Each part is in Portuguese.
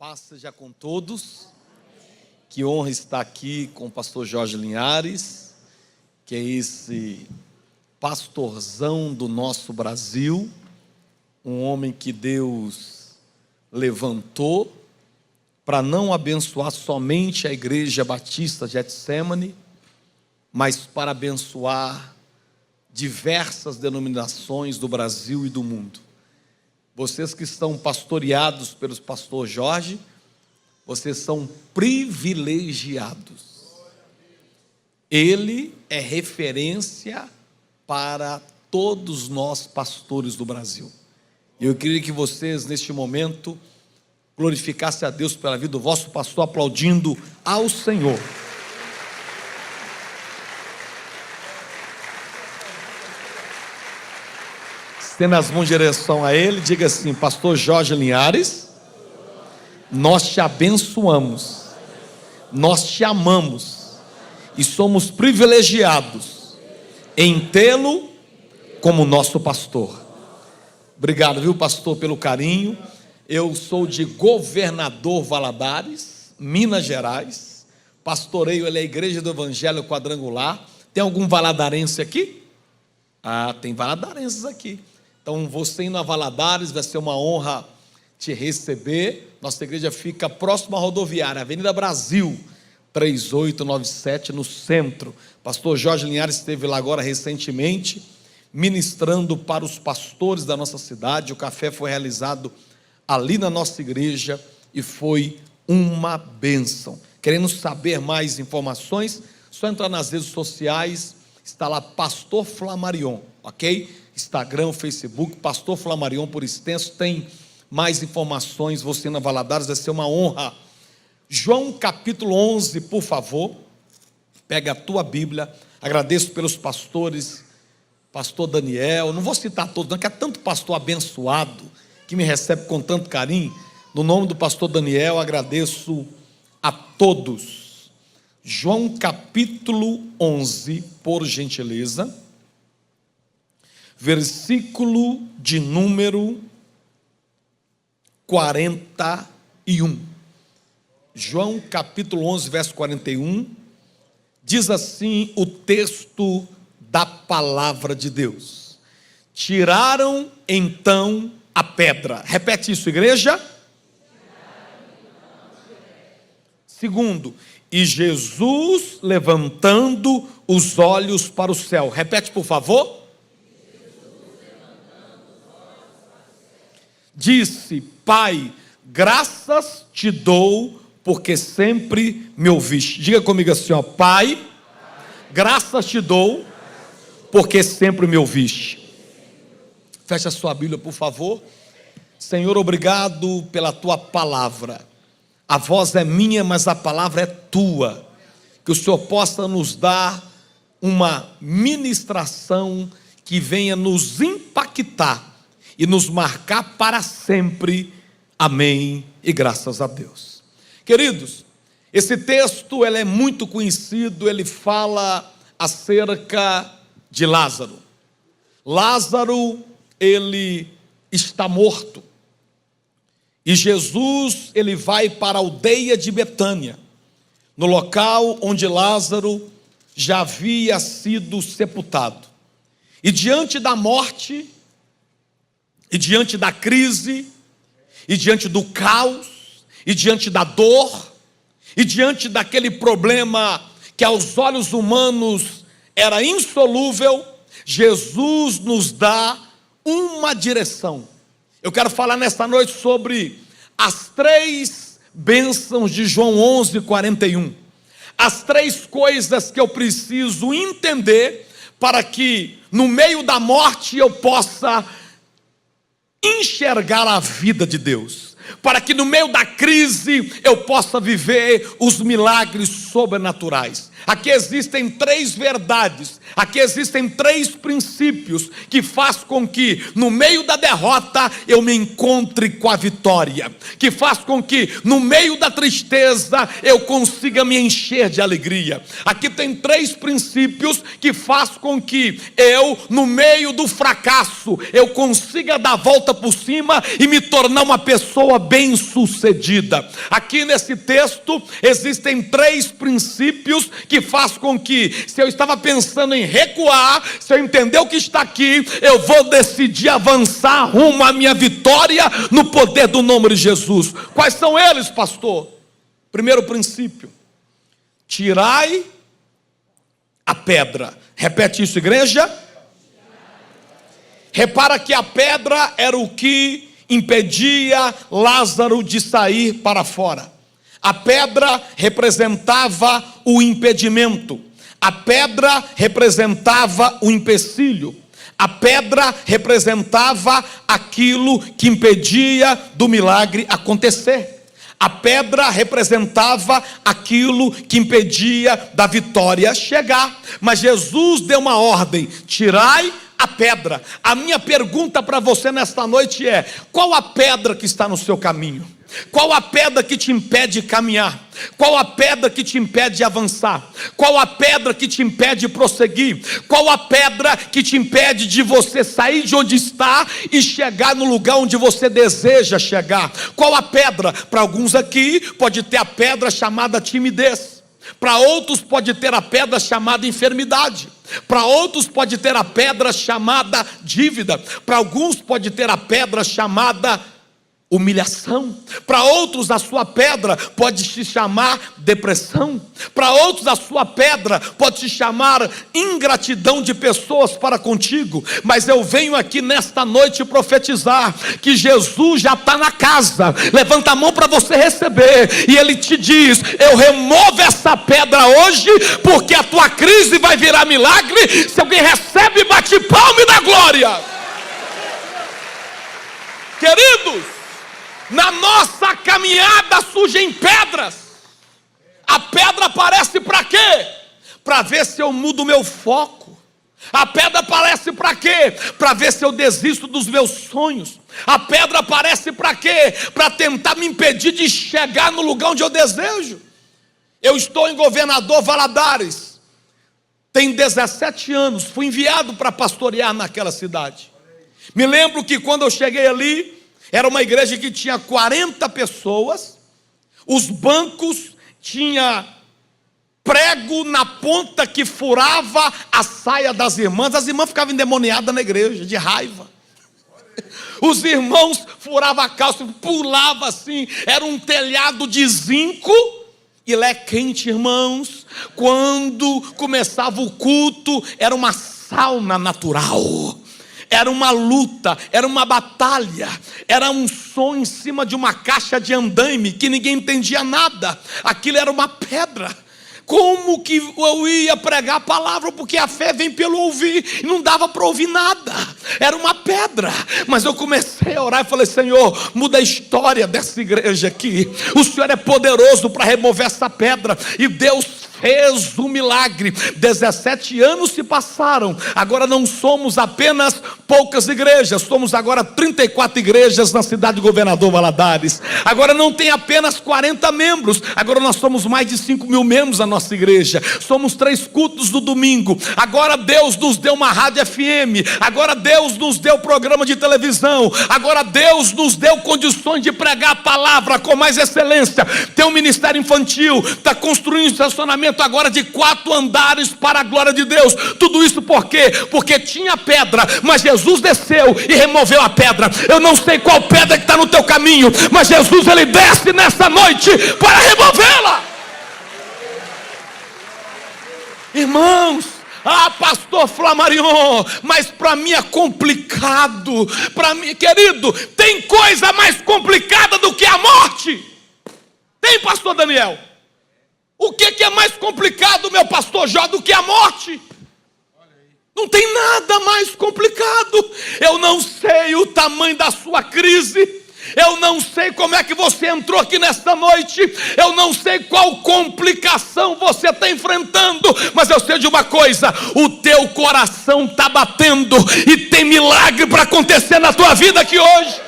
Paz seja com todos. Que honra estar aqui com o pastor Jorge Linhares, que é esse pastorzão do nosso Brasil, um homem que Deus levantou para não abençoar somente a Igreja Batista Getsemane, mas para abençoar diversas denominações do Brasil e do mundo. Vocês que estão pastoreados pelo pastor Jorge, vocês são privilegiados. Ele é referência para todos nós pastores do Brasil. Eu queria que vocês, neste momento, glorificassem a Deus pela vida do vosso pastor, aplaudindo ao Senhor. Estenda as mãos em direção a ele, diga assim: pastor Jorge Linhares, nós te abençoamos, nós te amamos e somos privilegiados em tê-lo como nosso pastor. Obrigado, viu, pastor, pelo carinho. Eu sou de Governador Valadares, Minas Gerais. Pastoreio a Igreja do Evangelho Quadrangular. Tem algum valadarense aqui? Ah, tem valadarenses aqui. Então, você indo a Valadares, vai ser uma honra te receber. Nossa igreja fica próxima à rodoviária, Avenida Brasil, 3897, no centro. Pastor Jorge Linhares esteve lá agora recentemente, ministrando para os pastores da nossa cidade. O café foi realizado ali na nossa igreja e foi uma bênção. Querendo saber mais informações, só entrar nas redes sociais, está lá Pastor Flamarion, ok? Instagram, Facebook, Pastor Flamarion por extenso. Tem mais informações, você na Valadares, vai ser uma honra. João capítulo 11, por favor, pega a tua Bíblia. Agradeço pelos pastores, pastor Daniel, não vou citar todos não, que é tanto pastor abençoado, que me recebe com tanto carinho. No nome do pastor Daniel, agradeço a todos. João capítulo 11, por gentileza, versículo de número 41. João capítulo 11, verso 41, diz assim o texto da palavra de Deus: tiraram então a pedra. Repete isso, igreja. Segundo, e Jesus levantando os olhos para o céu. Repete, por favor. Disse: Pai, graças te dou, porque sempre me ouviste. Diga comigo assim, ó: Pai, graças te dou, porque sempre me ouviste. Feche a sua Bíblia, por favor. Senhor, obrigado pela tua palavra. A voz é minha, mas a palavra é tua. Que o Senhor possa nos dar uma ministração que venha nos impactar e nos marcar para sempre. Amém e graças a Deus. Queridos, esse texto ele é muito conhecido. Ele fala acerca de Lázaro. Lázaro, ele está morto. E Jesus, ele vai para a aldeia de Betânia, no local onde Lázaro já havia sido sepultado. E diante da morte, e diante da crise, e diante do caos, e diante da dor, e diante daquele problema que aos olhos humanos era insolúvel, Jesus nos dá uma direção. Eu quero falar nesta noite sobre as 3 bênçãos de João 11, 41. As 3 coisas que eu preciso entender para que no meio da morte eu possa enxergar a vida de Deus, para que no meio da crise eu possa viver os milagres sobrenaturais. Aqui existem 3 verdades, aqui existem 3 princípios que faz com que no meio da derrota eu me encontre com a vitória, que faz com que no meio da tristeza eu consiga me encher de alegria. Aqui tem 3 princípios que faz com que eu no meio do fracasso eu consiga dar a volta por cima e me tornar uma pessoa bem-sucedida. Aqui nesse texto existem 3 princípios que faz com que, se eu estava pensando em recuar, se eu entender o que está aqui, eu vou decidir avançar rumo à minha vitória no poder do nome de Jesus. Quais são eles, pastor? Primeiro princípio: tirai a pedra. Repete isso, igreja. Repara que a pedra era o que impedia Lázaro de sair para fora. A pedra representava o impedimento. A pedra representava o empecilho. A pedra representava aquilo que impedia do milagre acontecer. A pedra representava aquilo que impedia da vitória chegar. Mas Jesus deu uma ordem: tirai a pedra. A minha pergunta para você nesta noite é: qual a pedra que está no seu caminho? Qual a pedra que te impede de caminhar? Qual a pedra que te impede de avançar? Qual a pedra que te impede de prosseguir? Qual a pedra que te impede de você sair de onde está e chegar no lugar onde você deseja chegar? Qual a pedra? Para alguns aqui pode ter a pedra chamada timidez. Para outros pode ter a pedra chamada enfermidade. Para outros pode ter a pedra chamada dívida. Para alguns pode ter a pedra chamada humilhação. Para outros a sua pedra pode se chamar depressão. Para outros a sua pedra pode se chamar ingratidão de pessoas para contigo. Mas eu venho aqui nesta noite profetizar que Jesus já está na casa. Levanta a mão para você receber, e Ele te diz: eu removo essa pedra hoje, porque a tua crise vai virar milagre. Se alguém recebe, bate palma e dá glória. Queridos, na nossa caminhada surgem pedras. A pedra aparece para quê? Para ver se eu mudo o meu foco. A pedra aparece para quê? Para ver se eu desisto dos meus sonhos. A pedra aparece para quê? Para tentar me impedir de chegar no lugar onde eu desejo. Eu estou em Governador Valadares, tem 17 anos, fui enviado para pastorear naquela cidade. Me lembro que quando eu cheguei ali, era uma igreja que tinha 40 pessoas, os bancos tinha prego na ponta que furava a saia das irmãs. As irmãs ficavam endemoniadas na igreja, de raiva. Os irmãos furavam a calça, pulavam assim, era um telhado de zinco, e lá é quente, irmãos. Quando começava o culto, era uma sauna natural. Era uma luta, era uma batalha, era um som em cima de uma caixa de andaime que ninguém entendia nada. Aquilo era uma pedra. Como que eu ia pregar a palavra? Porque a fé vem pelo ouvir, e não dava para ouvir nada. Era uma pedra. Mas eu comecei a orar e falei: Senhor, muda a história dessa igreja aqui. O Senhor é poderoso para remover essa pedra. E Deus fez um milagre. 17 anos se passaram. Agora não somos apenas poucas igrejas, somos agora 34 igrejas na cidade de Governador Valadares. Agora não tem apenas 40 membros, agora nós somos mais de 5.000 membros na nossa igreja. Somos 3 cultos no domingo. Agora Deus nos deu uma rádio FM. Agora Deus nos deu programa de televisão. Agora Deus nos deu condições de pregar a palavra com mais excelência. Tem um ministério infantil, está construindo um estacionamento agora de 4 andares para a glória de Deus. Tudo isso por quê? Porque tinha pedra, mas Jesus desceu e removeu a pedra. Eu não sei qual pedra que está no teu caminho, mas Jesus, Ele desce nessa noite para removê-la. Irmãos, pastor Flamarion, mas para mim é complicado. Para mim, querido, tem coisa mais complicada do que a morte? Tem, pastor Daniel? O que é mais complicado, meu pastor Jó, do que a morte? Não tem nada mais complicado. Eu não sei o tamanho da sua crise, Eu não sei como é que você entrou aqui nesta noite, eu não sei qual complicação você está enfrentando, mas eu sei de uma coisa: o teu coração está batendo e tem milagre para acontecer na tua vida aqui hoje.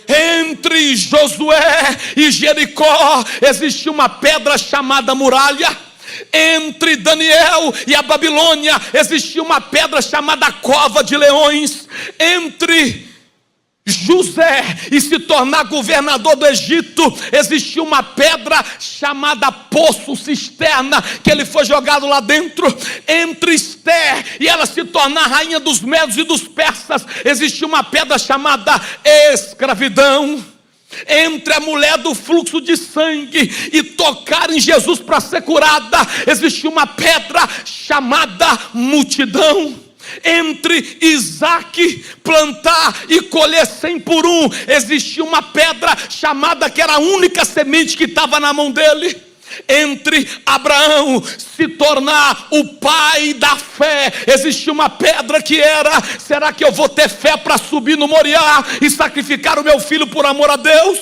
Entre Josué e Jericó existia uma pedra chamada muralha. Entre Daniel e a Babilônia existia uma pedra chamada cova de leões. Entre José e se tornar governador do Egito existia uma pedra chamada poço cisterna, que ele foi jogado lá dentro. Entre Esther e ela se tornar rainha dos medos e dos persas existia uma pedra chamada escravidão. Entre a mulher do fluxo de sangue e tocar em Jesus para ser curada existia uma pedra chamada multidão. Entre Isaac plantar e colher 100 por 1 existia uma pedra chamada, que era a única semente que estava na mão dele. Entre Abraão se tornar o pai da fé existia uma pedra que era: será que eu vou ter fé para subir no Moriá e sacrificar o meu filho por amor a Deus?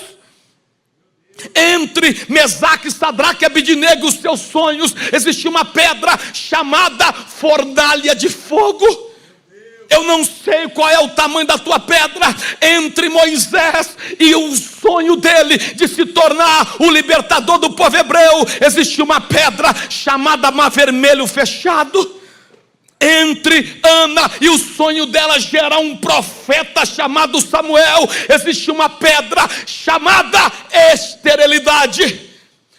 Entre Mesaque, Sadraque e Abidnego e os seus sonhos existia uma pedra chamada fornalha de fogo. Eu não sei qual é o tamanho da tua pedra. Entre Moisés e o sonho dele de se tornar o libertador do povo hebreu existia uma pedra chamada Mar Vermelho fechado. Entre Ana e o sonho dela gerar um profeta chamado Samuel existia uma pedra chamada esterilidade.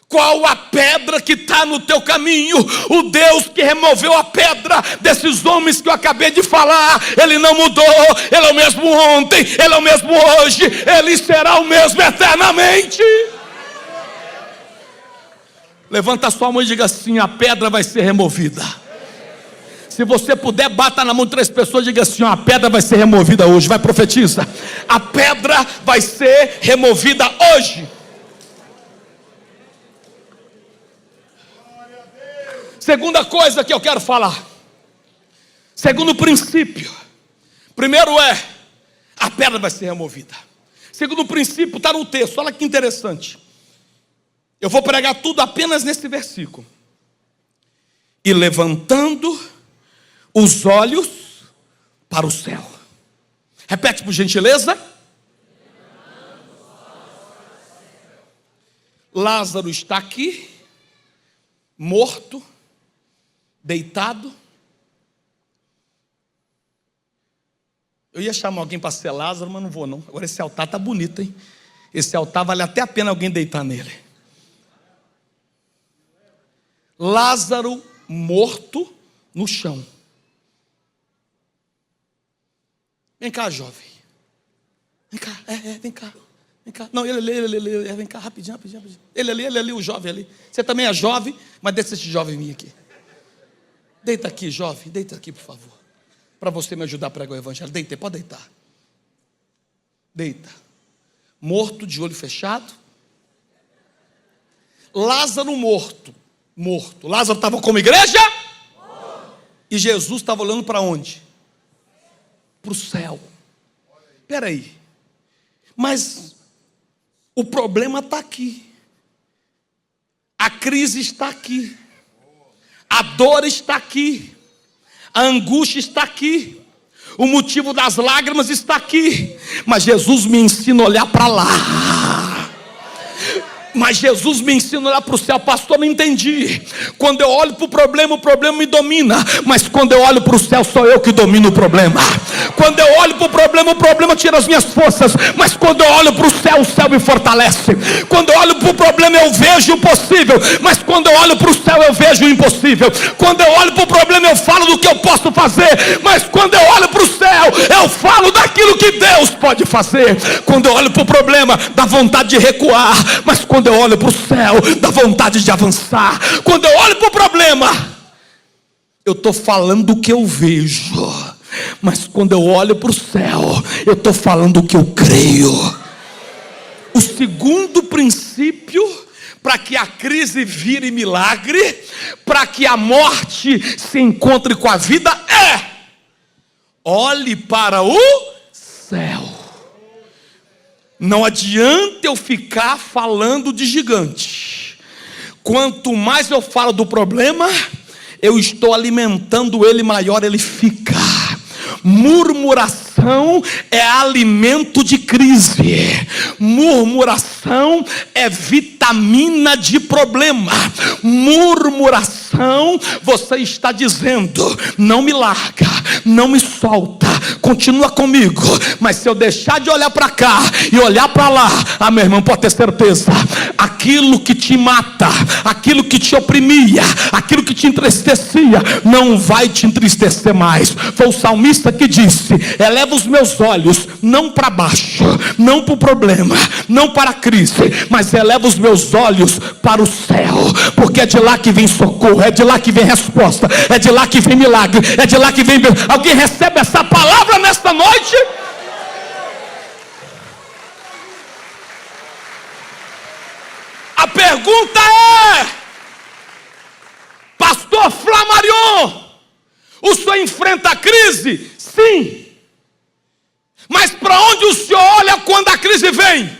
Qual a pedra que está no teu caminho? O Deus que removeu a pedra desses homens que eu acabei de falar, Ele não mudou. Ele é o mesmo ontem, Ele é o mesmo hoje, Ele será o mesmo eternamente. Levanta a sua mão e diga assim: a pedra vai ser removida. Se você puder, bata na mão de 3 pessoas e diga assim: ó, a pedra vai ser removida hoje. Vai, profetiza. A pedra vai ser removida hoje. Segunda coisa que eu quero falar. Segundo princípio. Primeiro é: a pedra vai ser removida. Segundo princípio está no texto. Olha que interessante. Eu vou pregar tudo apenas nesse versículo. E levantando os olhos para o céu. Repete por gentileza. Lázaro está aqui, morto, deitado. Eu ia chamar alguém para ser Lázaro, mas não vou não. Agora esse altar está bonito, hein? Esse altar vale até a pena alguém deitar nele. Lázaro morto no chão. Vem cá, jovem. Vem cá, vem cá. Vem cá. Não, ele ali, vem cá, rapidinho. Ele ali, o jovem ali. Você também é jovem, mas deixa esse jovem vir aqui. Deita aqui, jovem, deita aqui, por favor. Para você me ajudar a pregar o evangelho. Deita, pode deitar. Deita. Morto, de olho fechado. Lázaro morto. Lázaro estava como igreja? E Jesus estava olhando para onde? Para o céu. Espera aí. Mas o problema está aqui. A crise está aqui. A dor está aqui. A angústia está aqui. O motivo das lágrimas está aqui. Mas Jesus me ensina a olhar para lá. Mas Jesus me ensina a olhar para o céu. Pastor, não entendi. Quando eu olho para o problema me domina. Mas quando eu olho para o céu, sou eu que domino o problema. Quando eu olho para o problema tira as minhas forças. Mas quando eu olho para o céu me fortalece. Quando eu olho para o problema, eu vejo o possível. Mas quando eu olho para o céu, eu vejo o impossível. Quando eu olho para o problema, eu falo do que eu posso fazer. Mas quando eu olho para o céu, eu falo daquilo que Deus pode fazer. Quando eu olho para o problema, dá vontade de recuar. Mas quando eu olho para o céu, dá vontade de avançar. Quando eu olho para o problema, eu estou falando do que eu vejo. Mas quando eu olho para o céu, eu estou falando do que eu creio. O segundo princípio, para que a crise vire milagre, para que a morte se encontre com a vida, é: olhe para o céu. Não adianta eu ficar falando de gigante. Quanto mais eu falo do problema, eu estou alimentando ele, maior ele fica. Murmuração é alimento de crise. Murmuração é vitamina de problema. Murmuração, você está dizendo: não me larga, não me solta, continua comigo. Mas se eu deixar de olhar para cá e olhar para lá, meu irmão, pode ter certeza, aquilo que te mata, aquilo que te oprimia, aquilo que te entristecia, não vai te entristecer mais. Foi o salmista que disse: eleva os meus olhos não para baixo, não para o problema, não para a crise, mas eleva os meus olhos para o céu, porque é de lá que vem socorro, é de lá que vem resposta, é de lá que vem milagre, é de lá que vem... Alguém recebe essa palavra nesta noite? A pergunta é: pastor Flamarion, o senhor enfrenta a crise? Sim. Mas para onde o senhor olha quando a crise vem?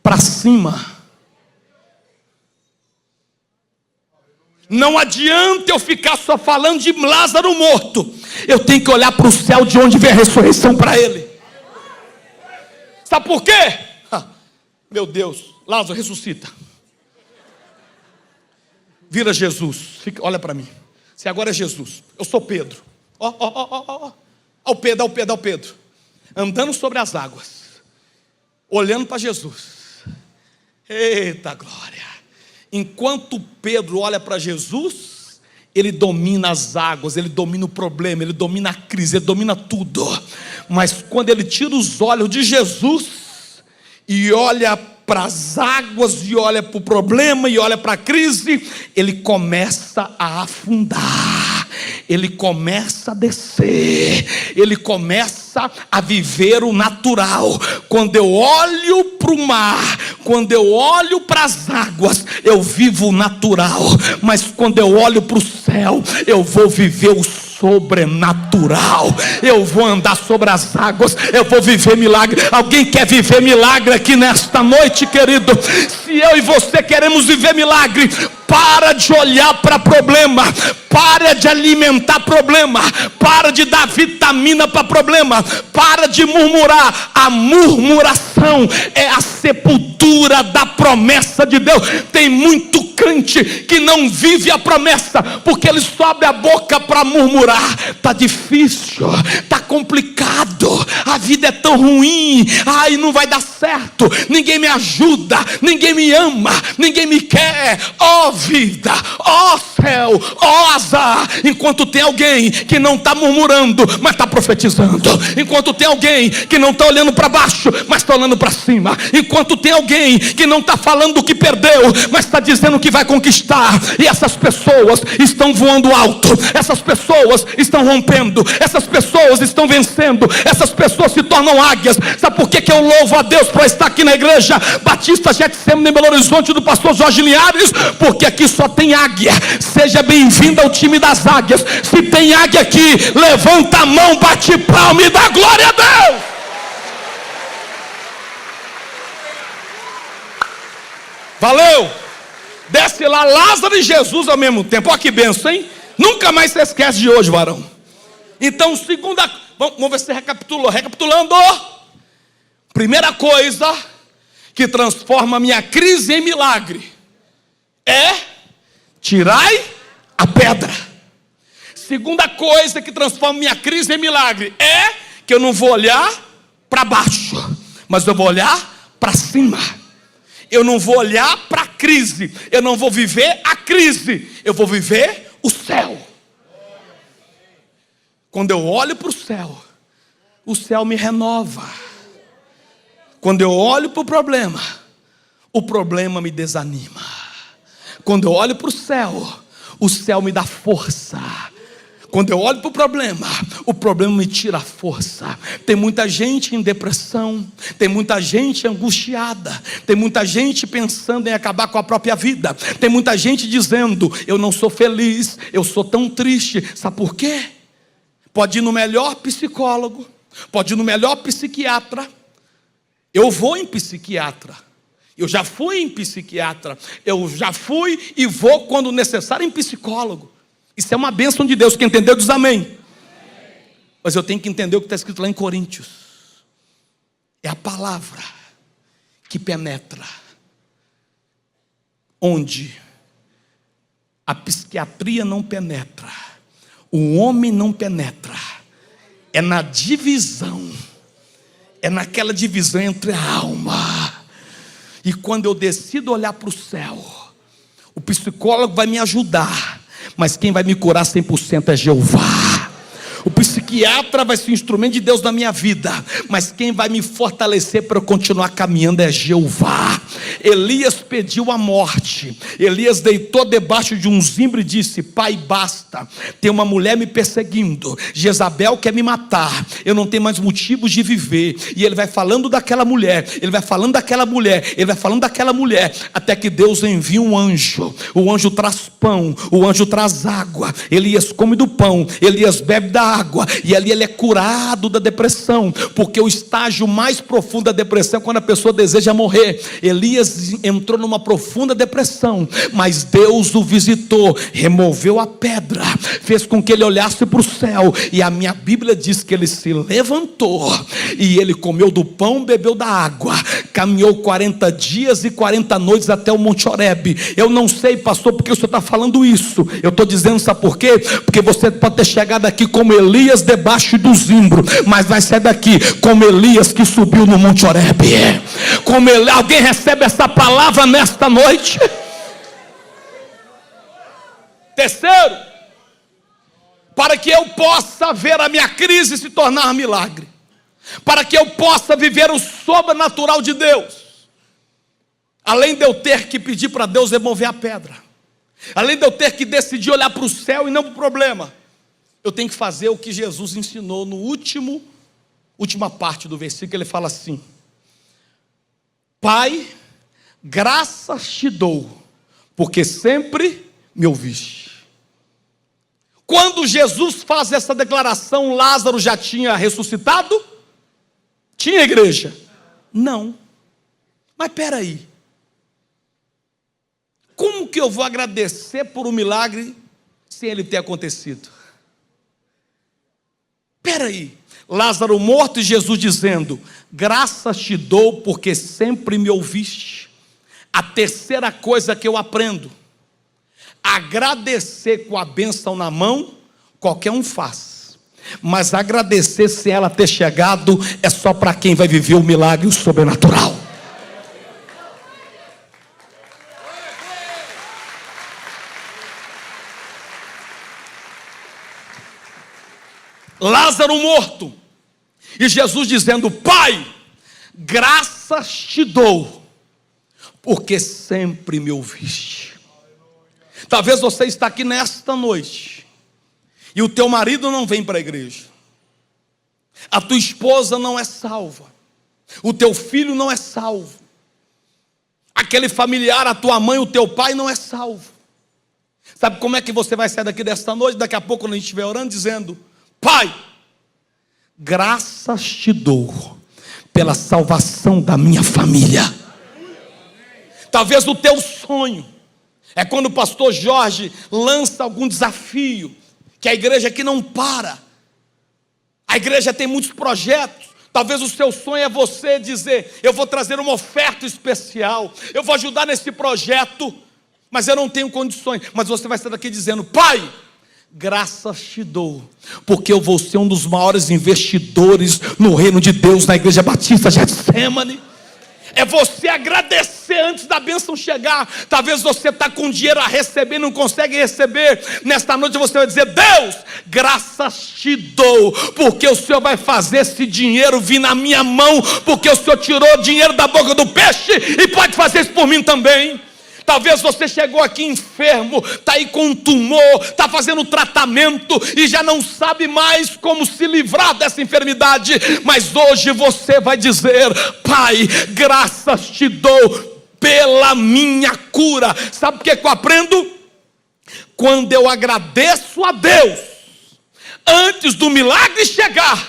Para cima. Não adianta eu ficar só falando de Lázaro morto. Eu tenho que olhar para o céu, de onde vem a ressurreição para ele. Sabe por quê? Meu Deus, Lázaro ressuscita. Vira Jesus, olha para mim. Se agora é Jesus, eu sou Pedro. Ó o Pedro. Andando sobre as águas, olhando para Jesus. Eita glória. Enquanto Pedro olha para Jesus, ele domina as águas, ele domina o problema, ele domina a crise, ele domina tudo. Mas quando ele tira os olhos de Jesus e olha para as águas, e olha para o problema, e olha para a crise, ele começa a afundar, ele começa a descer, ele começa a viver o natural. Quando eu olho para o mar, quando eu olho para as águas, eu vivo o natural. Mas quando eu olho para o céu, eu vou viver o sobrenatural. Eu vou andar sobre as águas, eu vou viver milagre. Alguém quer viver milagre aqui nesta noite, querido? Se eu e você queremos viver milagre, para de olhar para problema, para de alimentar problema, para de dar vitamina para problema, para de murmurar. A murmuração é a sepultura da promessa de Deus. Tem muito crente que não vive a promessa, porque ele só abre a boca para murmurar. Está difícil, está complicado, a vida é tão ruim, ai, não vai dar certo, ninguém me ajuda, ninguém me ama, ninguém me quer. Ó vida, ó céu, ó azar. Enquanto tem alguém que não está murmurando, mas está profetizando. Enquanto tem alguém que não está olhando para baixo, mas está olhando para cima. Enquanto tem alguém que não está falando do que perdeu, mas está dizendo que vai conquistar. E essas pessoas estão voando alto, essas pessoas estão rompendo, essas pessoas estão vencendo, essas pessoas se tornam águias. Sabe por que eu louvo a Deus para estar aqui na igreja Batista Getsemane em Belo Horizonte, do pastor Jorge Linhares? Porque aqui só tem águia. Seja bem-vindo ao time das águias. Se tem águia aqui, levanta a mão, bate palma e dá glória a Deus. Valeu. Desce lá Lázaro e Jesus ao mesmo tempo. Olha que benção, hein? Nunca mais se esquece de hoje, varão. Então, vamos ver se recapitulou. Recapitulando. Primeira coisa que transforma a minha crise em milagre é: tirai a pedra. Segunda coisa que transforma minha crise em milagre é que eu não vou olhar para baixo, mas eu vou olhar para cima. Eu não vou olhar para a crise, eu não vou viver a crise, eu vou viver o céu. Quando eu olho para o céu me renova. Quando eu olho para o problema me desanima. Quando eu olho para o céu me dá força. Quando eu olho para o problema me tira a força. Tem muita gente em depressão, tem muita gente angustiada, tem muita gente pensando em acabar com a própria vida, tem muita gente dizendo: eu não sou feliz, eu sou tão triste. Sabe por quê? pode ir no melhor psicólogo, pode ir no melhor psiquiatra. Eu vou em psiquiatra, eu já fui em psiquiatra, eu já fui e vou quando necessário em psicólogo. Isso é uma bênção de Deus. Quem entendeu diz amém. Mas eu tenho que entender o que está escrito lá em Coríntios. É a palavra que penetra onde a psiquiatria não penetra, o homem não penetra. É na divisão, é naquela divisão entre a alma. E quando eu decido olhar para o céu, o psicólogo vai me ajudar, mas quem vai me curar 100% é Jeová. O psiquiatra vai ser um instrumento de Deus na minha vida, mas quem vai me fortalecer para eu continuar caminhando é Jeová. Elias pediu a morte. Elias deitou debaixo de um zimbro e disse: Pai, basta, tem uma mulher me perseguindo, Jezabel quer me matar, eu não tenho mais motivos de viver. E ele vai falando daquela mulher, ele vai falando daquela mulher, ele vai falando daquela mulher, até que Deus envia um anjo. O anjo traz pão, o anjo traz água. Elias come do pão, Elias bebe da água, e ali ele é curado da depressão, porque o estágio mais profundo da depressão é quando a pessoa deseja morrer. Elias entrou numa profunda depressão, mas Deus o visitou, removeu a pedra, fez com que ele olhasse para o céu, e a minha Bíblia diz que ele se levantou, e ele comeu do pão, bebeu da água, caminhou 40 dias e 40 noites até o Monte Horebe. Eu não sei, pastor, porque o senhor está falando isso. Eu estou dizendo, sabe por quê? Porque você pode ter chegado aqui como Elias debaixo do zimbro, mas vai sair daqui como Elias que subiu no Monte Horebe. Como alguém recebe essa palavra nesta noite? Terceiro, para que eu possa ver a minha crise se tornar milagre, para que eu possa viver o sobrenatural de Deus, além de eu ter que pedir para Deus remover a pedra, além de eu ter que decidir olhar para o céu e não para o problema, eu tenho que fazer o que Jesus ensinou no última parte do versículo. Ele fala assim: Pai, graças te dou, porque sempre me ouviste. Quando Jesus faz essa declaração, Lázaro já tinha ressuscitado? Tinha igreja? Não. Mas espera aí, como que eu vou agradecer por um milagre sem ele ter acontecido? Espera aí, Lázaro morto e Jesus dizendo: graças te dou porque sempre me ouviste. A terceira coisa que eu aprendo: agradecer com a bênção na mão, qualquer um faz, mas agradecer sem ela ter chegado é só para quem vai viver o milagre, o sobrenatural. Lázaro morto, e Jesus dizendo: Pai, graças te dou, porque sempre me ouviste. Talvez você está aqui nesta noite, e o teu marido não vem para a igreja, a tua esposa não é salva, o teu filho não é salvo, aquele familiar, a tua mãe, o teu pai não é salvo. Sabe como é que você vai sair daqui desta noite? Daqui a pouco, quando a gente estiver orando, dizendo: Pai, graças te dou pela salvação da minha família. Talvez o teu sonho é quando o pastor Jorge lança algum desafio, que a igreja aqui não para, a igreja tem muitos projetos. Talvez o seu sonho é você dizer: eu vou trazer uma oferta especial, eu vou ajudar nesse projeto, mas eu não tenho condições. Mas você vai sair daqui dizendo: Pai, graças te dou, porque eu vou ser um dos maiores investidores no reino de Deus, na Igreja Batista Getsemane. É você agradecer antes da bênção chegar. Talvez você está com dinheiro a receber, não consegue receber. Nesta noite você vai dizer: Deus, graças te dou, porque o Senhor vai fazer esse dinheiro vir na minha mão, porque o Senhor tirou o dinheiro da boca do peixe e pode fazer isso por mim também. Talvez você chegou aqui enfermo, está aí com um tumor, está fazendo tratamento e já não sabe mais como se livrar dessa enfermidade. Mas hoje você vai dizer: Pai, graças te dou pela minha cura. Sabe o que eu aprendo? Quando eu agradeço a Deus, Antes do milagre chegar,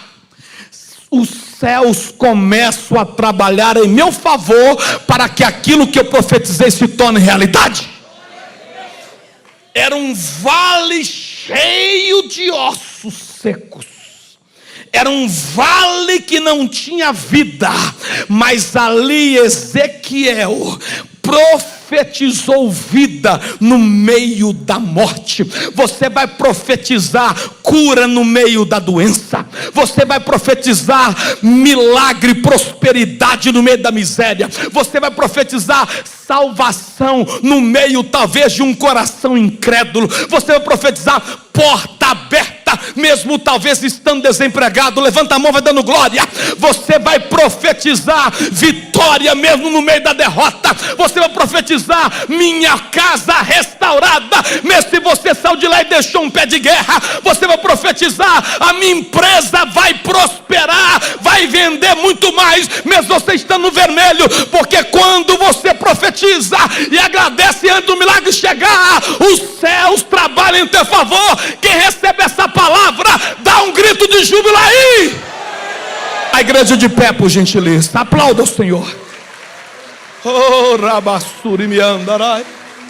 os céus começam a trabalhar em meu favor para que aquilo que eu profetizei se torne realidade. Era um vale cheio de ossos secos. Era um vale que não tinha vida, mas ali Ezequiel profetizou vida no meio da morte. Você vai profetizar cura no meio da doença. Você vai profetizar milagre, prosperidade no meio da miséria. Você vai profetizar salvação no meio talvez de um coração incrédulo. Você vai profetizar porta aberta, mesmo talvez estando desempregado. Levanta a mão, vai dando glória. Você vai profetizar vitória mesmo no meio da derrota. Você vai profetizar minha casa restaurada, mesmo se você saiu de lá e deixou um pé de guerra. Você vai profetizar a minha empresa vai prosperar, vai vender muito mais, mesmo você estando no vermelho. Porque quando você profetiza e agradece antes do milagre chegar, os céus trabalham em teu favor. Quem recebe essa palavra, dá um grito de júbilo aí. A igreja de pé, por gentileza, aplauda o Senhor. Oh, rabassuri me andarai.